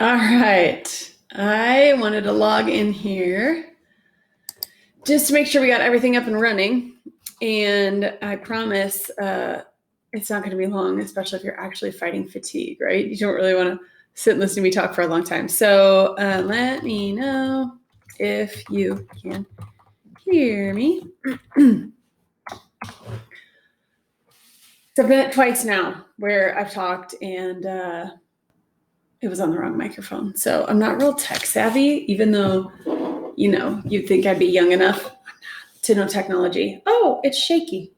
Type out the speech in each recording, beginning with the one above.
All right. I wanted to log in here just to make sure we got everything up and running. And I promise it's not going to be long, especially if you're actually fighting fatigue, right? You don't really want to sit and listen to me talk for a long time. So let me know if you can hear me. So I've done it twice now where I've talked and it was on the wrong microphone. So I'm not real tech savvy, even though, you'd think I'd be young enough to know technology. Oh, it's shaky.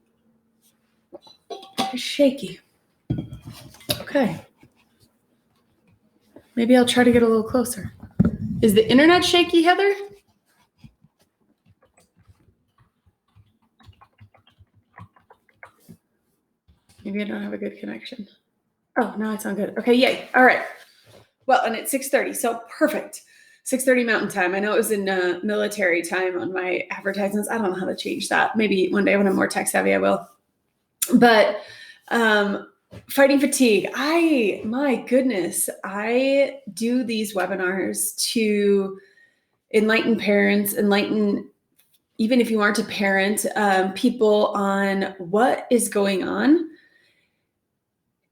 It's shaky. Okay. Maybe I'll try to get a little closer. Is the internet shaky, Heather? Maybe I don't have a good connection. Oh, now it's on good. Okay, yay. All right. Well, and it's 6:30, so perfect. 6:30 Mountain Time. I know it was in military time on my advertisements. I don't know how to change that. Maybe one day when I'm more tech savvy, I will. But fighting fatigue. My goodness, I do these webinars to enlighten parents, even if you aren't a parent, people on what is going on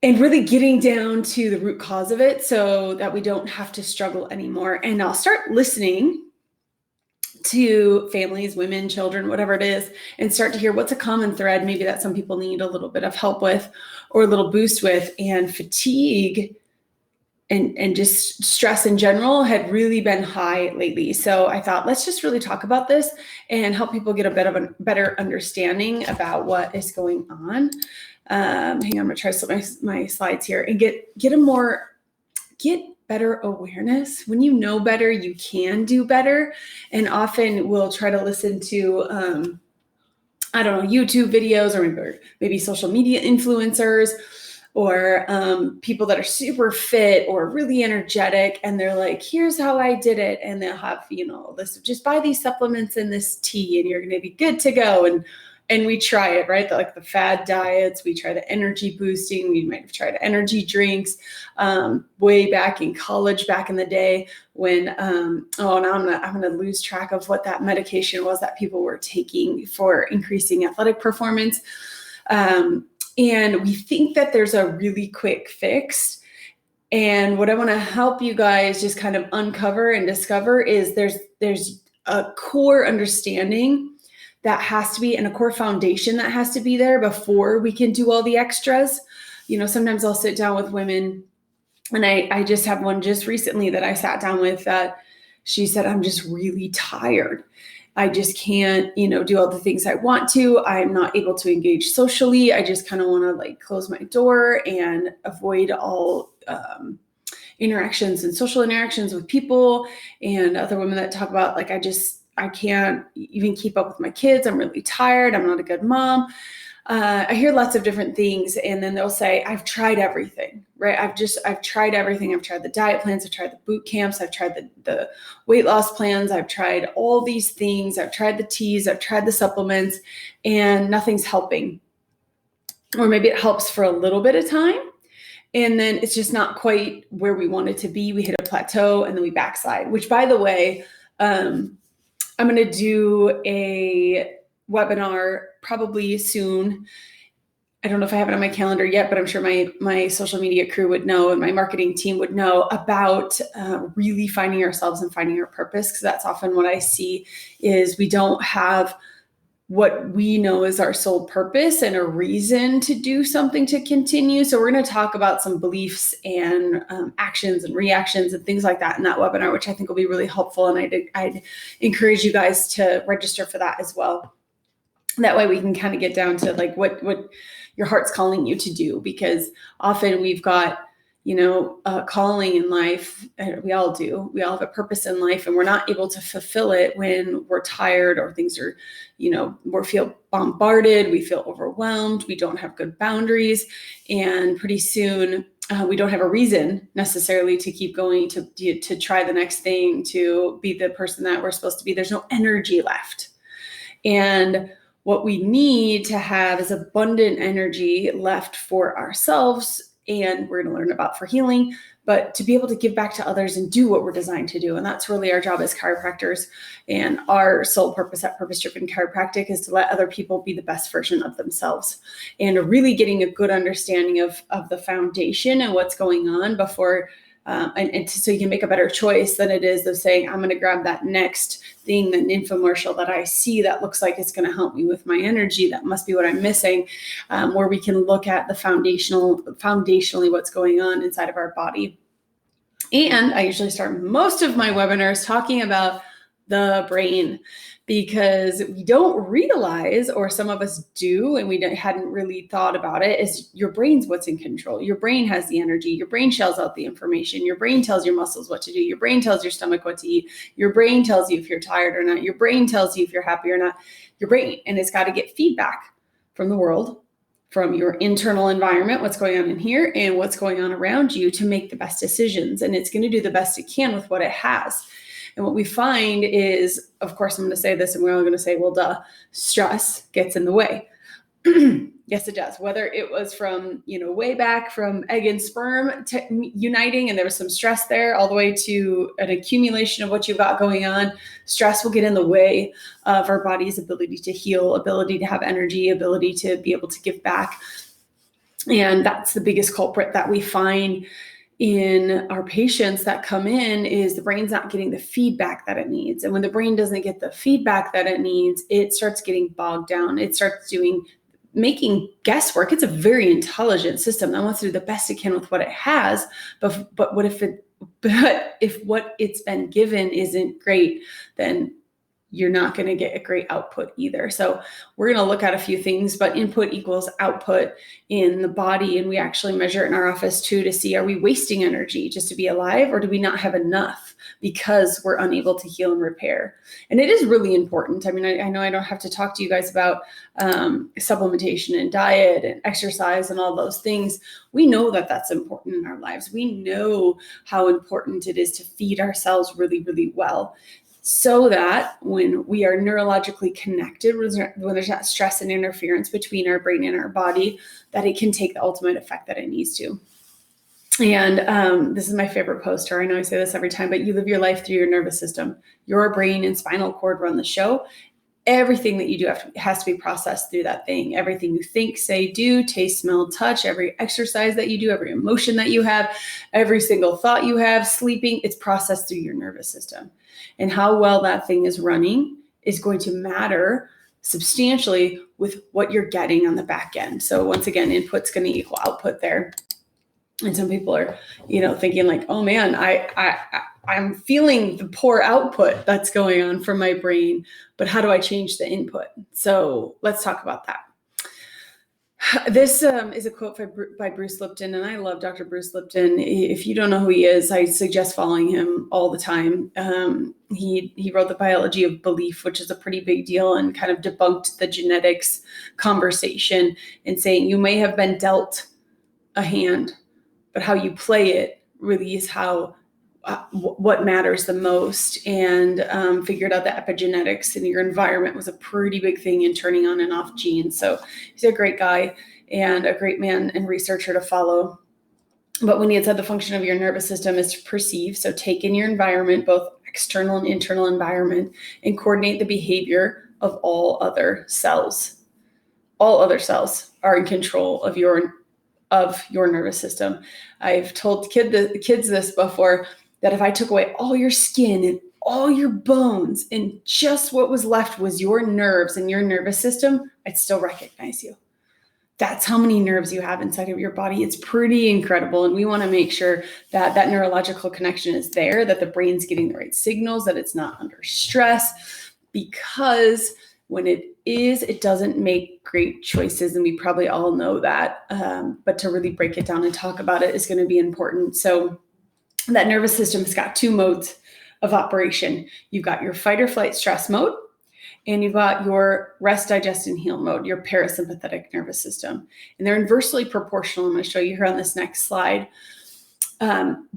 and really getting down to the root cause of it so that we don't have to struggle anymore. And I'll start listening to families, women, children, whatever it is, and start to hear what's a common thread, maybe that some people need a little bit of help with or a little boost with. And fatigue and just stress in general had really been high lately. So I thought, let's just really talk about this and help people get a bit of a better understanding about what is going on. Hang on, I'm gonna try to slip my slides here and get better awareness. When you know better, you can do better. And often we'll try to listen to, YouTube videos or maybe social media influencers or people that are super fit or really energetic. And they're like, here's how I did it. And they'll have, this, just buy these supplements and this tea and you're going to be good to go. And we try it, right? Like the fad diets, we try the energy boosting. We might have tried energy drinks way back in college, back in the day when, now I'm gonna lose track of what that medication was that people were taking for increasing athletic performance. And we think that there's a really quick fix. And what I want to help you guys just kind of uncover and discover is there's a core understanding that has to be, and a core foundation that has to be there before we can do all the extras. Sometimes I'll sit down with women, and I just have one just recently that I sat down with that she said, I'm just really tired. I just can't, do all the things I want to. I'm not able to engage socially. I just kind of want to close my door and avoid all interactions and social interactions with people. And other women that talk about I can't even keep up with my kids. I'm really tired. I'm not a good mom. I hear lots of different things. And then they'll say, I've tried everything, right? I've tried everything. I've tried the diet plans. I've tried the boot camps. I've tried the weight loss plans. I've tried all these things. I've tried the teas. I've tried the supplements and nothing's helping. Or maybe it helps for a little bit of time. And then it's just not quite where we want it to be. We hit a plateau and then we backslide, which, by the way, I'm going to do a webinar probably soon. I don't know if I have it on my calendar yet, but I'm sure my social media crew would know and my marketing team would know about really finding ourselves and finding our purpose. Because that's often what I see is we don't have what we know is our sole purpose and a reason to do something to continue. So we're going to talk about some beliefs and actions and reactions and things like that in that webinar, which I think will be really helpful. And I'd encourage you guys to register for that as well. That way we can kind of get down to what your heart's calling you to do, because often we've got, a calling in life. We all do. We all have a purpose in life, and we're not able to fulfill it when we're tired or things are, we feel bombarded. We feel overwhelmed. We don't have good boundaries. And pretty soon we don't have a reason necessarily to keep going, to try the next thing, to be the person that we're supposed to be. There's no energy left. And what we need to have is abundant energy left for ourselves and we're going to learn about for healing, but to be able to give back to others and do what we're designed to do. And that's really our job as chiropractors. And our sole purpose at Purpose Driven Chiropractic is to let other people be the best version of themselves, and really getting a good understanding of the foundation and what's going on before so you can make a better choice than it is of saying, I'm going to grab that next thing, an infomercial that I see that looks like it's going to help me with my energy. That must be what I'm missing. Where we can look at the foundationally what's going on inside of our body. And I usually start most of my webinars talking about the brain, because we don't realize, or some of us do, and we hadn't really thought about it, is your brain's what's in control. Your brain has the energy. Your brain shells out the information. Your brain tells your muscles what to do. Your brain tells your stomach what to eat. Your brain tells you if you're tired or not. Your brain tells you if you're happy or not. Your brain, and it's got to get feedback from the world, from your internal environment, what's going on in here and what's going on around you, to make the best decisions. And it's going to do the best it can with what it has. And what we find is, of course, I'm going to say this and we're all going to say, well, duh, stress gets in the way. Yes, it does. Whether it was from, way back from egg and sperm uniting, and there was some stress there, all the way to an accumulation of what you've got going on, stress will get in the way of our body's ability to heal, ability to have energy, ability to be able to give back. And that's the biggest culprit that we find in our patients that come in, is the brain's not getting the feedback that it needs. And when the brain doesn't get the feedback that it needs, it starts getting bogged down. It starts making guesswork. It's a very intelligent system that wants to do the best it can with what it has. But if what it's been given isn't great, then you're not going to get a great output either. So we're going to look at a few things, but input equals output in the body. And we actually measure it in our office too, to see, are we wasting energy just to be alive, or do we not have enough because we're unable to heal and repair? And it is really important. I mean, I know I don't have to talk to you guys about supplementation and diet and exercise and all those things. We know that that's important in our lives. We know how important it is to feed ourselves really, really well, so that when we are neurologically connected, when there's not stress and interference between our brain and our body, that it can take the ultimate effect that it needs to. And this is my favorite poster. I know I say this every time, but you live your life through your nervous system. Your brain and spinal cord run the show. Everything that you do has to be processed through that thing. Everything you think, say, do, taste, smell, touch, every exercise that you do, every emotion that you have, every single thought you have, sleeping, it's processed through your nervous system. And how well that thing is running is going to matter substantially with what you're getting on the back end. So once again, input's going to equal output there. And some people are, thinking like, oh man, I'm feeling the poor output that's going on from my brain, but how do I change the input? So let's talk about that. This is a quote by Bruce Lipton, and I love Dr. Bruce Lipton. If you don't know who he is, I suggest following him all the time. He wrote The Biology of Belief, which is a pretty big deal, and kind of debunked the genetics conversation and saying you may have been dealt a hand, but how you play it really is what matters the most, and figured out that epigenetics in your environment was a pretty big thing in turning on and off genes. So he's a great guy and a great man and researcher to follow. But when he had said the function of your nervous system is to perceive, so take in your environment, both external and internal environment, and coordinate the behavior of all other cells. All other cells are in control of your nervous system. I've told kids this before, that if I took away all your skin and all your bones and just what was left was your nerves and your nervous system, I'd still recognize you. That's how many nerves you have inside of your body. It's pretty incredible. And we want to make sure that that neurological connection is there, that the brain's getting the right signals, that it's not under stress, because when it is, it doesn't make great choices. And we probably all know that. But to really break it down and talk about it is going to be important. So that nervous system has got two modes of operation. You've got your fight or flight stress mode, and you've got your rest, digest, and heal mode, your parasympathetic nervous system. And they're inversely proportional. I'm going to show you here on this next slide.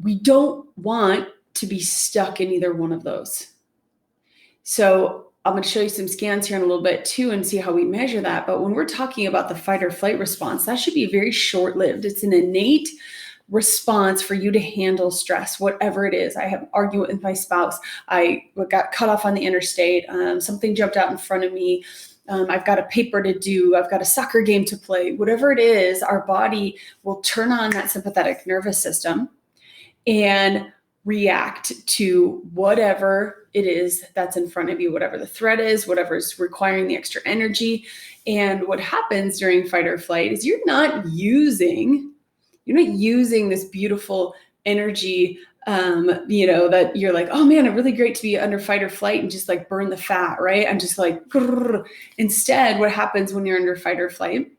We don't want to be stuck in either one of those. So I'm going to show you some scans here in a little bit too and see how we measure that. But when we're talking about the fight or flight response, that should be very short-lived. It's an innate response for you to handle stress, whatever it is. I have an argument with my spouse. I got cut off on the interstate. Something jumped out in front of me. I've got a paper to do. I've got a soccer game to play. Whatever it is, our body will turn on that sympathetic nervous system and react to whatever it is that's in front of you, whatever the threat is, whatever is requiring the extra energy. And what happens during fight or flight is you're not using this beautiful energy, that you're like, oh man, it's really great to be under fight or flight and just like burn the fat, right? I'm just like, grrr. Instead, what happens when you're under fight or flight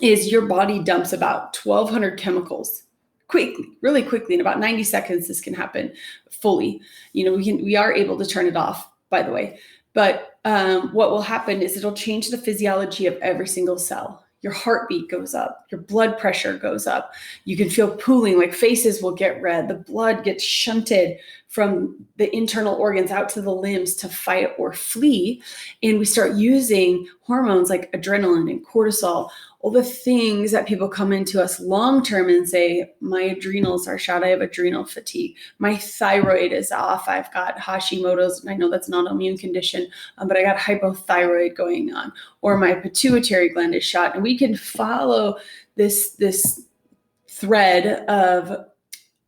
is your body dumps about 1,200 chemicals really quickly. In about 90 seconds, this can happen fully. We are able to turn it off, by the way. But what will happen is it'll change the physiology of every single cell. Your heartbeat goes up, your blood pressure goes up. You can feel pooling, like faces will get red. The blood gets shunted from the internal organs out to the limbs to fight or flee. And we start using hormones like adrenaline and cortisol, all the things that people come into us long-term and say, my adrenals are shot. I have adrenal fatigue. My thyroid is off. I've got Hashimoto's. And I know that's not an immune condition, but I got hypothyroid going on, or my pituitary gland is shot. And we can follow this thread of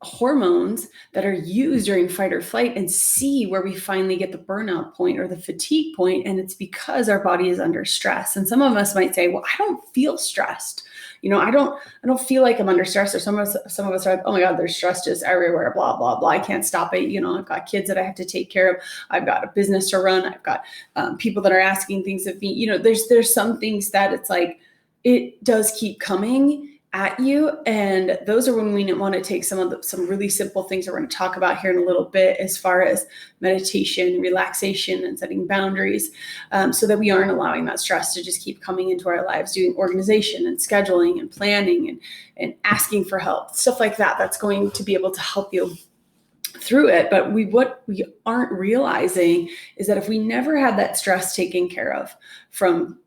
hormones that are used during fight or flight and see where we finally get the burnout point or the fatigue point. And it's because our body is under stress. And some of us might say, well, I don't feel stressed. I don't feel like I'm under stress. Or some of us are like, oh my God, there's stress just everywhere, blah, blah, blah. I can't stop it. I've got kids that I have to take care of. I've got a business to run. I've got people that are asking things of me. There's some things that it's like, it does keep coming at you. And those are when we want to take some really simple things that we're going to talk about here in a little bit, as far as meditation, relaxation, and setting boundaries, so that we aren't allowing that stress to just keep coming into our lives, doing organization and scheduling and planning and asking for help, stuff like that. That's going to be able to help you through it. But what we aren't realizing is that if we never had that stress taken care of from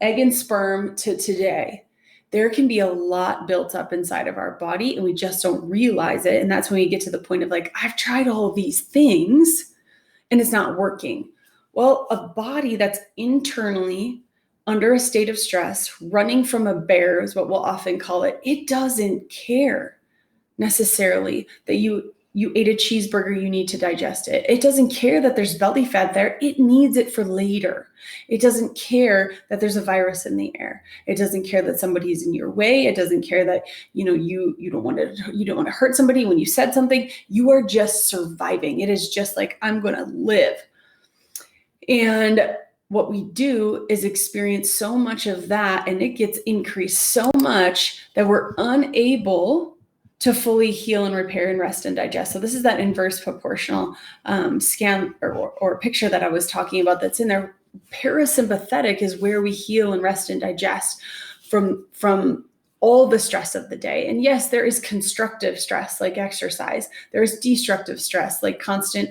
egg and sperm to today, there can be a lot built up inside of our body and we just don't realize it. And that's when we get to the point of like, I've tried all of these things and it's not working. Well, a body that's internally under a state of stress, running from a bear is what we'll often call it. It doesn't care necessarily that you ate a cheeseburger, you need to digest it. It doesn't care that there's belly fat there. It needs it for later. It doesn't care that there's a virus in the air. It doesn't care that somebody's in your way. It doesn't care that, you don't want to hurt somebody when you said something. You are just surviving. It is just like, I'm going to live. And what we do is experience so much of that, and it gets increased so much that we're unable to fully heal and repair and rest and digest. So this is that inverse proportional scan or picture that I was talking about that's in there. Parasympathetic is where we heal and rest and digest from all the stress of the day. And yes, there is constructive stress like exercise. There is destructive stress like constant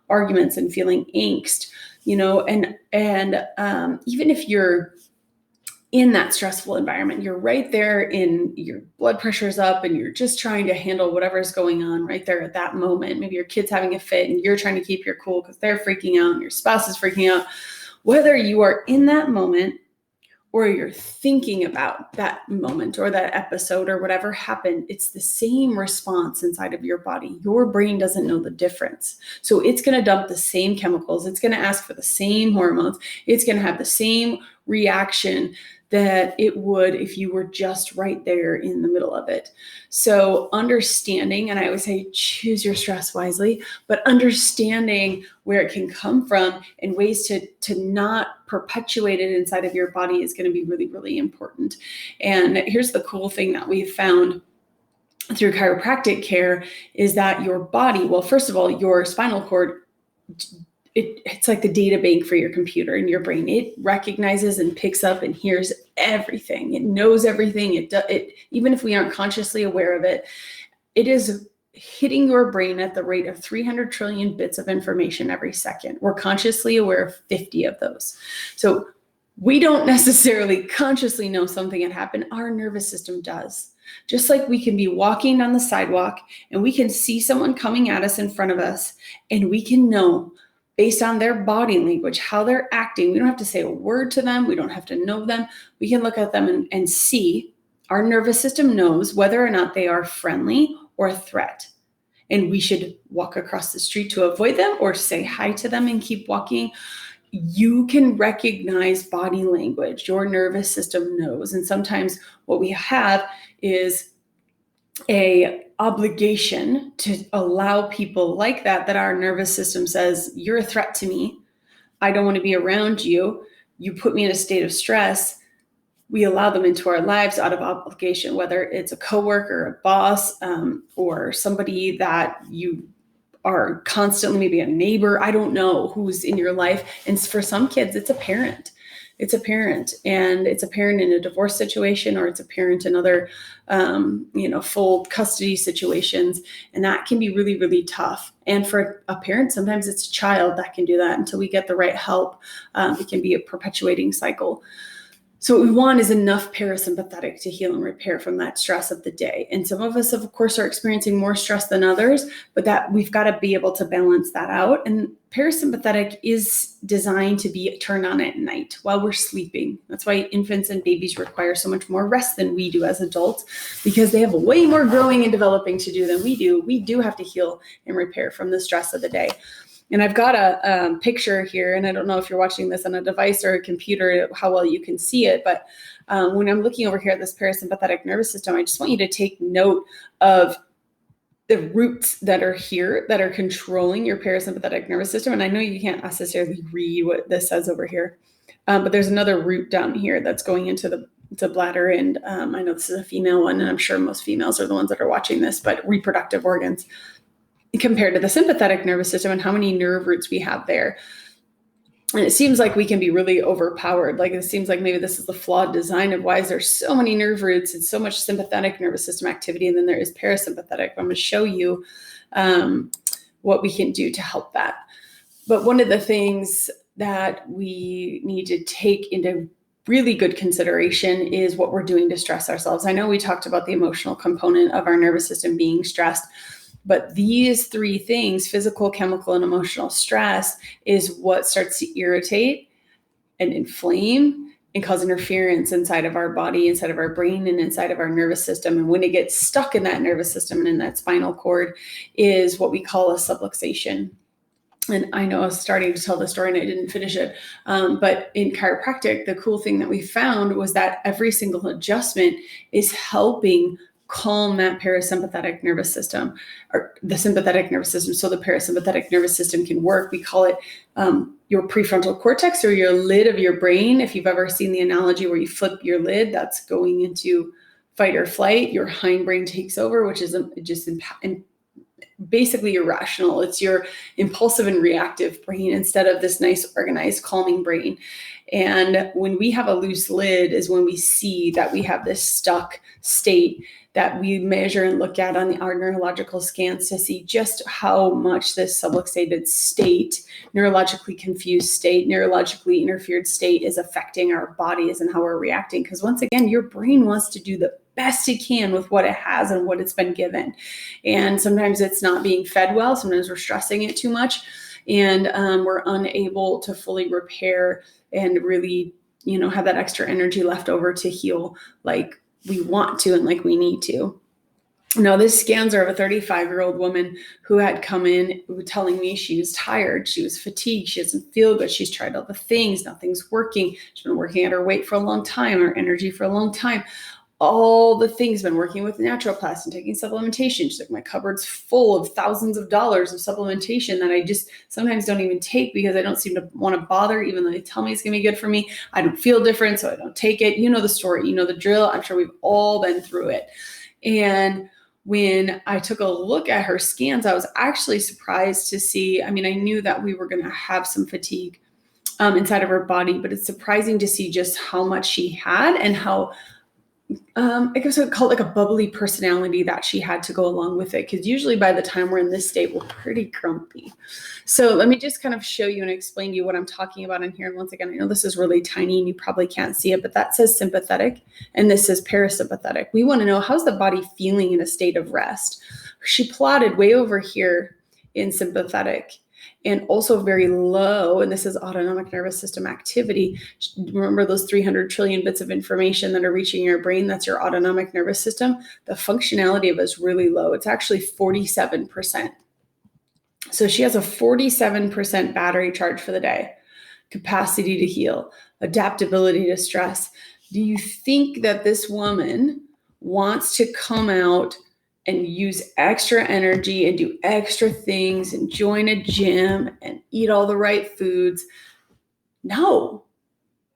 arguments and feeling angst, and even if you're in that stressful environment, you're right there in your blood pressure's up and you're just trying to handle whatever's going on right there at that moment. Maybe your kid's having a fit and you're trying to keep your cool because they're freaking out and your spouse is freaking out. Whether you are in that moment or you're thinking about that moment or that episode or whatever happened, it's the same response inside of your body. Your brain doesn't know the difference. So it's going to dump the same chemicals. It's going to ask for the same hormones. It's going to have the same reaction that it would if you were just right there in the middle of it. So understanding, and I always say, choose your stress wisely, but understanding where it can come from and ways to not perpetuate it inside of your body is going to be really, really important. And here's the cool thing that we've found through chiropractic care is that your body, well, first of all, your spinal cord, it's like the data bank for your computer and your brain. It recognizes and picks up and hears everything. It knows everything. It even if we aren't consciously aware of it, it is hitting your brain at the rate of 300 trillion bits of information every second. We're consciously aware of 50 of those. So we don't necessarily consciously know something had happened. Our nervous system does. Just like we can be walking down the sidewalk and we can see someone coming at us in front of us, and we can know based on their body language, how they're acting. We don't have to say a word to them. We don't have to know them. We can look at them and see. Our nervous system knows whether or not they are friendly or a threat. And we should walk across the street to avoid them or say hi to them and keep walking. You can recognize body language. Your nervous system knows. And sometimes what we have is a obligation to allow people like that our nervous system says, you're a threat to me. I don't want to be around you. You put me in a state of stress. We allow them into our lives out of obligation, whether it's a coworker, a boss, or somebody that you are constantly, maybe a neighbor. I don't know who's in your life. And for some kids, it's a parent. It's a parent, and it's a parent in a divorce situation, or it's a parent in other, full custody situations. And that can be really, really tough. And for a parent, sometimes it's a child that can do that until we get the right help. It can be a perpetuating cycle. So what we want is enough parasympathetic to heal and repair from that stress of the day. And some of us, of course, are experiencing more stress than others, but that we've got to be able to balance that out. And parasympathetic is designed to be turned on at night while we're sleeping. That's why infants and babies require so much more rest than we do as adults, because they have way more growing and developing to do than we do. We do have to heal and repair from the stress of the day. And I've got a picture here, and I don't know if you're watching this on a device or a computer, how well you can see it. But when I'm looking over here at this parasympathetic nervous system, I just want you to take note of the roots that are here that are controlling your parasympathetic nervous system. And I know you can't necessarily read what this says over here, but there's another root down here that's going into the bladder. And I know this is a female one, and I'm sure most females are the ones that are watching this, but reproductive organs, compared to the sympathetic nervous system and how many nerve roots we have there. And it seems like we can be really overpowered. Like it seems like maybe this is the flawed design of why is there so many nerve roots and so much sympathetic nervous system activity, and then there is parasympathetic. I'm going to show you what we can do to help that. But one of the things that we need to take into really good consideration is what we're doing to stress ourselves. I know we talked about the emotional component of our nervous system being stressed, but these three things, physical, chemical, and emotional stress, is what starts to irritate and inflame and cause interference inside of our body, inside of our brain, and inside of our nervous system. And when it gets stuck in that nervous system and in that spinal cord is what we call a subluxation. And I know I was starting to tell the story and I didn't finish it. But in chiropractic, the cool thing that we found was that every single adjustment is helping calm that parasympathetic nervous system, or the sympathetic nervous system, so the parasympathetic nervous system can work. We call it your prefrontal cortex, or your lid of your brain. If you've ever seen the analogy where you flip your lid, that's going into fight or flight. Your hindbrain takes over, which is basically irrational. It's your impulsive and reactive brain instead of this nice, organized, calming brain. And when we have a loose lid is when we see that we have this stuck state that we measure and look at on our neurological scans to see just how much this subluxated state, neurologically confused state, neurologically interfered state is affecting our bodies and how we're reacting. Because once again, your brain wants to do the best it can with what it has and what it's been given. And sometimes it's not being fed well. Sometimes we're stressing it too much, and we're unable to fully repair and really, have that extra energy left over to heal like we want to and like we need to. Now, this scans are of a 35-year-old woman who had come in telling me she was tired, she was fatigued, she doesn't feel good, she's tried all the things, nothing's working. She's been working at her weight for a long time, her energy for a long time. All the things, been working with naturopaths and taking supplementation. She's like, my cupboard's full of thousands of dollars of supplementation that I just sometimes don't even take because I don't seem to want to bother, even though they tell me it's going to be good for me. I don't feel different, so I don't take it. You know the story, you know the drill. I'm sure we've all been through it. And when I took a look at her scans, I was actually surprised to see, I knew that we were going to have some fatigue inside of her body, but it's surprising to see just how much she had and how I guess I would call it like a bubbly personality that she had to go along with it. Because usually by the time we're in this state, we're pretty grumpy. So let me just kind of show you and explain to you what I'm talking about in here. And once again, I know this is really tiny and you probably can't see it, but that says sympathetic and this is parasympathetic. We want to know, how's the body feeling in a state of rest? She plotted way over here in sympathetic and also very low, and this is autonomic nervous system activity. Remember those 300 trillion bits of information that are reaching your brain? That's your autonomic nervous system. The functionality of it is really low. It's actually 47%. So she has a 47% battery charge for the day, capacity to heal, adaptability to stress. Do you think that this woman wants to come out and use extra energy and do extra things and join a gym and eat all the right foods? No.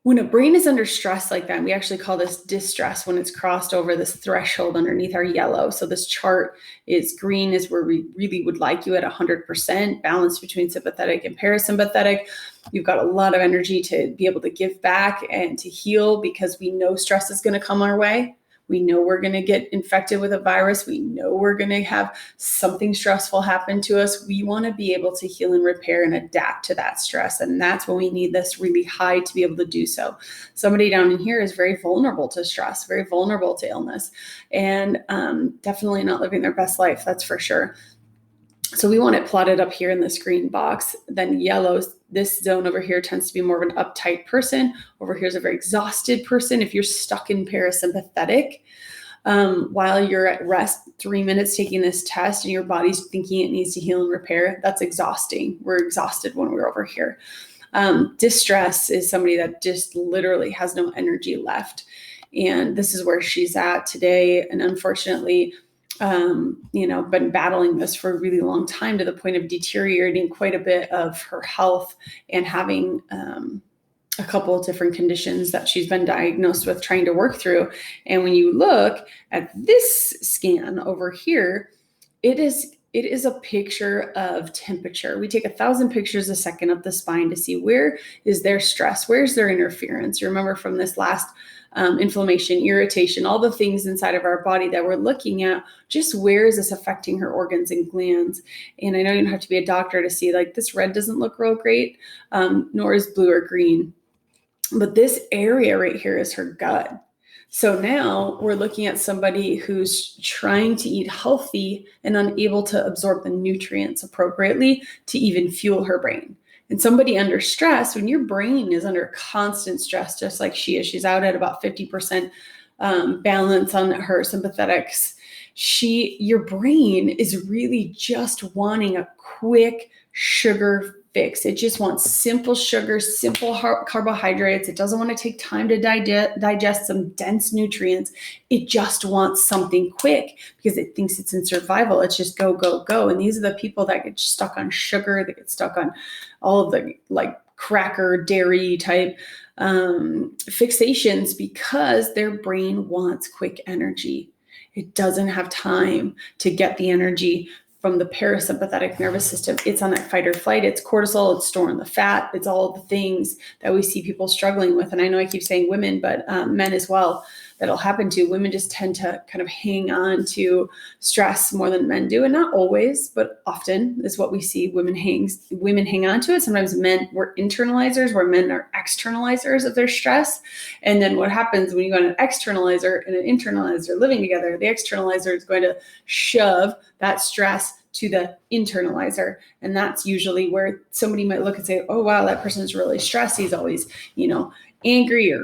When a brain is under stress like that, we actually call this distress when it's crossed over this threshold underneath our yellow. So this chart is green is where we really would like you at 100%, balance between sympathetic and parasympathetic. You've got a lot of energy to be able to give back and to heal because we know stress is going to come our way. We know we're going to get infected with a virus. We know we're going to have something stressful happen to us. We want to be able to heal and repair and adapt to that stress. And that's when we need this really high to be able to do so. Somebody down in here is very vulnerable to stress, very vulnerable to illness, and definitely not living their best life. That's for sure. So we want it plotted up here in this green box. Then yellows, this zone over here tends to be more of an uptight person. Over here is a very exhausted person. If you're stuck in parasympathetic, while you're at rest 3 minutes taking this test and your body's thinking it needs to heal and repair, that's exhausting. We're exhausted when we're over here. Distress is somebody that just literally has no energy left. And this is where she's at today. And unfortunately, been battling this for a really long time to the point of deteriorating quite a bit of her health and having a couple of different conditions that she's been diagnosed with trying to work through. And when you look at this scan over here, it is a picture of temperature. We take 1,000 pictures a second up the spine to see where is their stress, where's their interference. You remember from this last inflammation, irritation, all the things inside of our body that we're looking at, just where is this affecting her organs and glands? And I know you don't have to be a doctor to see, like, this red doesn't look real great, nor is blue or green. But this area right here is her gut. So now we're looking at somebody who's trying to eat healthy and unable to absorb the nutrients appropriately to even fuel her brain. And somebody under stress, when your brain is under constant stress, just like she is, she's out at about 50% balance on her sympathetics. Your brain is really just wanting a quick sugar fix. It just wants simple sugar, simple carbohydrates. It doesn't want to take time to digest some dense nutrients. It just wants something quick because it thinks it's in survival. It's just go, go, go. And these are the people that get stuck on sugar, that get stuck on all of the like cracker, dairy type fixations because their brain wants quick energy. It doesn't have time to get the energy from the parasympathetic nervous system. It's on that fight or flight. It's cortisol. It's storing the fat. It's all the things that we see people struggling with. And I know I keep saying women, but men as well, that'll happen to. Women just tend to kind of hang on to stress more than men do. And not always, but often is what we see. Women hang on to it. Sometimes we're internalizers, where men are externalizers of their stress. And then what happens when you got an externalizer and an internalizer living together, the externalizer is going to shove that stress to the internalizer. And that's usually where somebody might look and say, oh, wow, that person's really stressed. He's always, angry or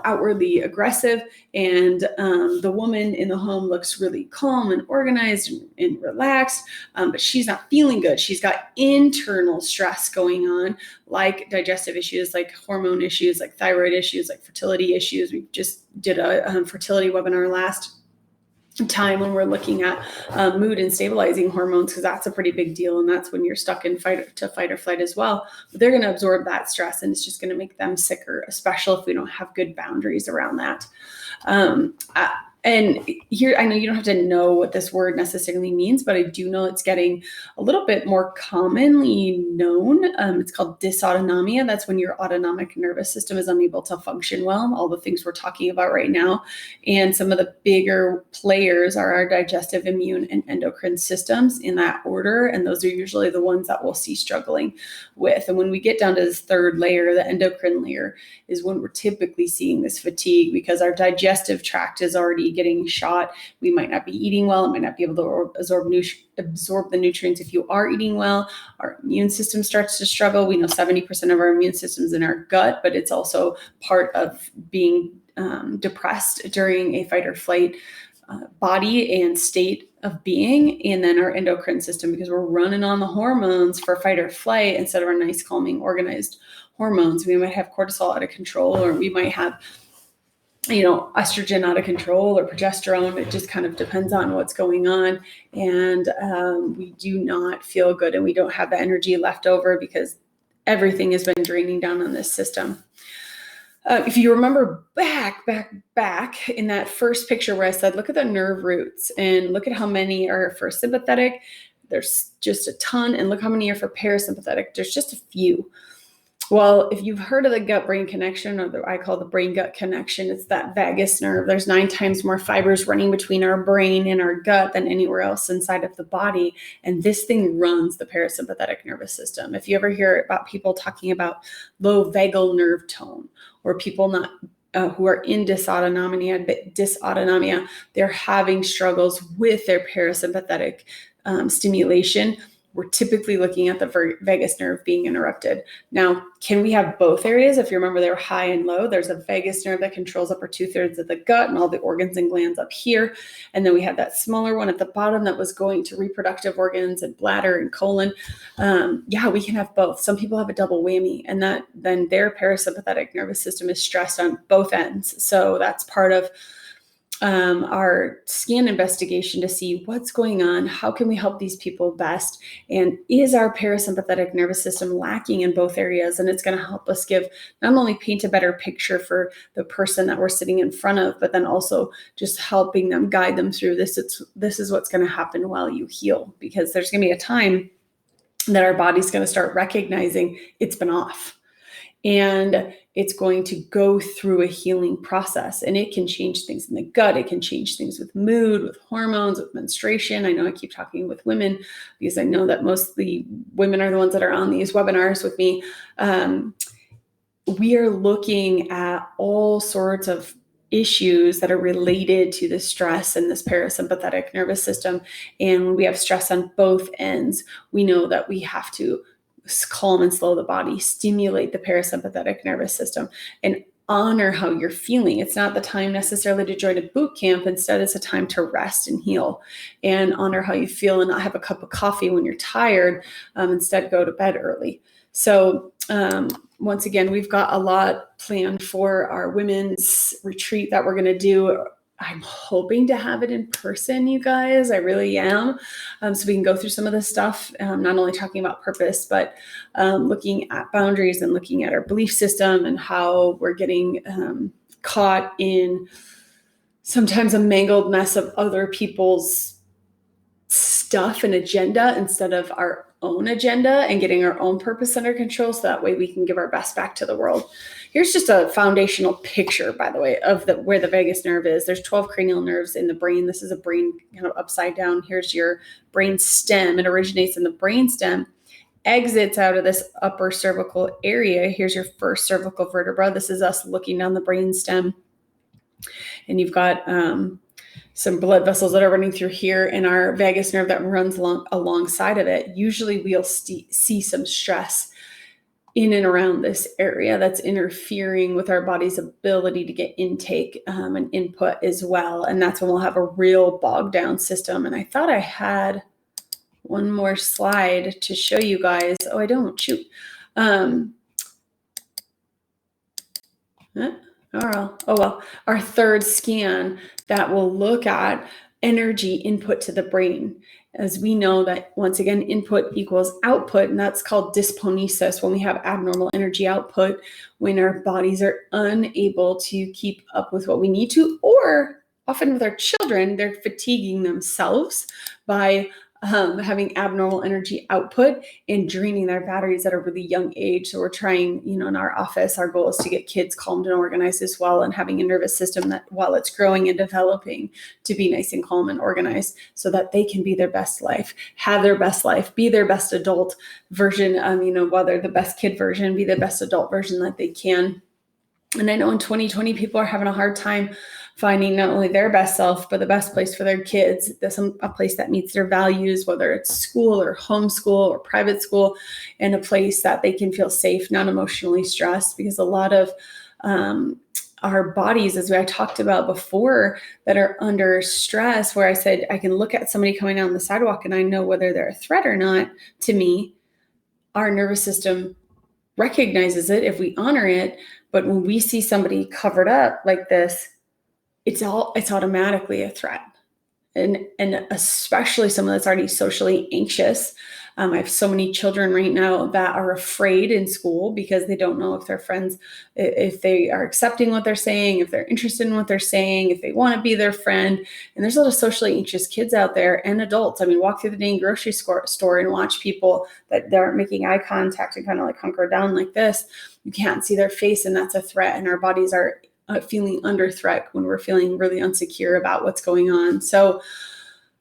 outwardly aggressive. And the woman in the home looks really calm and organized and relaxed, but she's not feeling good. She's got internal stress going on, like digestive issues, like hormone issues, like thyroid issues, like fertility issues. We just did a fertility webinar last time when we're looking at mood and stabilizing hormones, because that's a pretty big deal. And that's when you're stuck in fight or flight as well. But they're going to absorb that stress, and it's just going to make them sicker, especially if we don't have good boundaries around that. And here, I know you don't have to know what this word necessarily means, but I do know it's getting a little bit more commonly known. It's called dysautonomia. That's when your autonomic nervous system is unable to function well, all the things we're talking about right now. And some of the bigger players are our digestive, immune, and endocrine systems in that order. And those are usually the ones that we'll see struggling with. And when we get down to this third layer, the endocrine layer, is when we're typically seeing this fatigue because our digestive tract is already getting shot. We might not be eating well. It might not be able to absorb the nutrients if you are eating well. Our immune system starts to struggle. We know 70% of our immune system is in our gut, but it's also part of being depressed during a fight or flight body and state of being. And then our endocrine system, because we're running on the hormones for fight or flight instead of our nice, calming, organized hormones. We might have cortisol out of control, or we might have estrogen out of control or progesterone. It just kind of depends on what's going on. And we do not feel good, and we don't have the energy left over because everything has been draining down on this system. If you remember back in that first picture where I said, look at the nerve roots and look at how many are for sympathetic. There's just a ton. And look how many are for parasympathetic. There's just a few. Well, if you've heard of the gut-brain connection, or I call the brain-gut connection, it's that vagus nerve. There's 9 times more fibers running between our brain and our gut than anywhere else inside of the body. And this thing runs the parasympathetic nervous system. If you ever hear about people talking about low vagal nerve tone, or people who are in dysautonomia, they're having struggles with their parasympathetic stimulation. We're typically looking at the vagus nerve being interrupted. Now, can we have both areas? If you remember, they're high and low. There's a vagus nerve that controls upper 2/3 of the gut and all the organs and glands up here. And then we had that smaller one at the bottom that was going to reproductive organs and bladder and colon. We can have both. Some people have a double whammy, and then their parasympathetic nervous system is stressed on both ends. So that's part of our scan investigation to see what's going on, how can we help these people best, and is our parasympathetic nervous system lacking in both areas? And it's going to help us not only paint a better picture for the person that we're sitting in front of, but then also just helping them, guide them through this. This is what's going to happen while you heal, because there's going to be a time that our body's going to start recognizing it's been off. And it's going to go through a healing process, and it can change things in the gut. It can change things with mood, with hormones, with menstruation. I know I keep talking with women because I know that mostly women are the ones that are on these webinars with me. We are looking at all sorts of issues that are related to the stress in this parasympathetic nervous system. And when we have stress on both ends, we know that we have to calm and slow the body, stimulate the parasympathetic nervous system, and honor how you're feeling. It's not the time necessarily to join a boot camp. Instead, it's a time to rest and heal and honor how you feel, and not have a cup of coffee when you're tired. Instead, go to bed early. So once again, we've got a lot planned for our women's retreat that we're going to do. I'm hoping to have it in person, you guys. I really am. So we can go through some of this stuff, not only talking about purpose, but looking at boundaries and looking at our belief system and how we're getting caught in sometimes a mangled mess of other people's stuff and agenda instead of our own agenda, and getting our own purpose under control, so that way we can give our best back to the world. Here's just a foundational picture, by the way, of where the vagus nerve is. There's 12 cranial nerves in the brain. This is a brain kind of upside down. Here's your brain stem. It originates in the brain stem, exits out of this upper cervical area. Here's your first cervical vertebra. This is us looking down the brain stem. And you've got some blood vessels that are running through here, and our vagus nerve that runs alongside of it. Usually we'll see some stress in and around this area that's interfering with our body's ability to get intake and input as well. And that's when we'll have a real bogged down system. And I thought I had one more slide to show you guys. Oh, I don't. Shoot. Oh well, our third scan that will look at energy input to the brain. As we know that, once again, input equals output, and that's called dysponesis, when we have abnormal energy output, when our bodies are unable to keep up with what we need to, or often with our children, they're fatiguing themselves by having abnormal energy output and draining their batteries at a really young age. So we're trying, in our office, our goal is to get kids calmed and organized as well, and having a nervous system that while it's growing and developing to be nice and calm and organized so that they can be their best life, have their best life, be their best adult version, while they're the best kid version, be the best adult version that they can. And I know in 2020, people are having a hard time finding not only their best self, but the best place for their kids, a place that meets their values, whether it's school or homeschool or private school, and a place that they can feel safe, not emotionally stressed, because a lot of our bodies, as I talked about before, that are under stress, where I said, I can look at somebody coming down the sidewalk and I know whether they're a threat or not to me. Our nervous system recognizes it if we honor it. But when we see somebody covered up like this, it's automatically a threat. And especially someone that's already socially anxious. I have so many children right now that are afraid in school because they don't know if their friends, if they are accepting what they're saying, if they're interested in what they're saying, if they want to be their friend. And there's a lot of socially anxious kids out there and adults. I mean, walk through the dang grocery store and watch people that aren't making eye contact and kind of like hunker down like this. You can't see their face, and that's a threat. And our bodies are feeling under threat when we're feeling really insecure about what's going on. So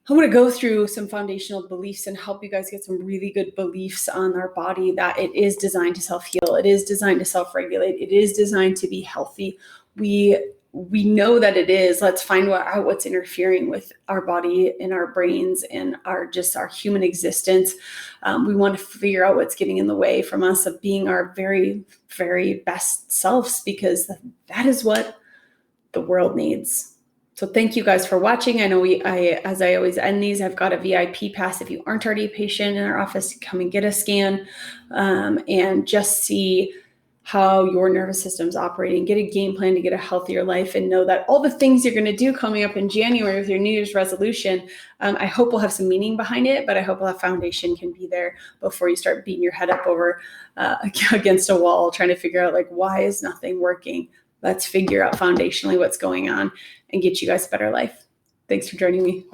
I want to go through some foundational beliefs and help you guys get some really good beliefs on our body, that it is designed to self-heal. It is designed to self-regulate. It is designed to be healthy. We know that it is. Let's find out what's interfering with our body and our brains and our human existence. We want to figure out what's getting in the way from us of being our very, very best selves, because that is what the world needs. So thank you guys for watching. I know as I always end these, I've got a VIP pass. If you aren't already a patient in our office, come and get a scan and just see how your nervous system's operating, get a game plan to get a healthier life, and know that all the things you're going to do coming up in January with your New Year's resolution, I hope will have some meaning behind it, but I hope a foundation can be there before you start beating your head up over against a wall, trying to figure out why is nothing working? Let's figure out foundationally what's going on and get you guys a better life. Thanks for joining me.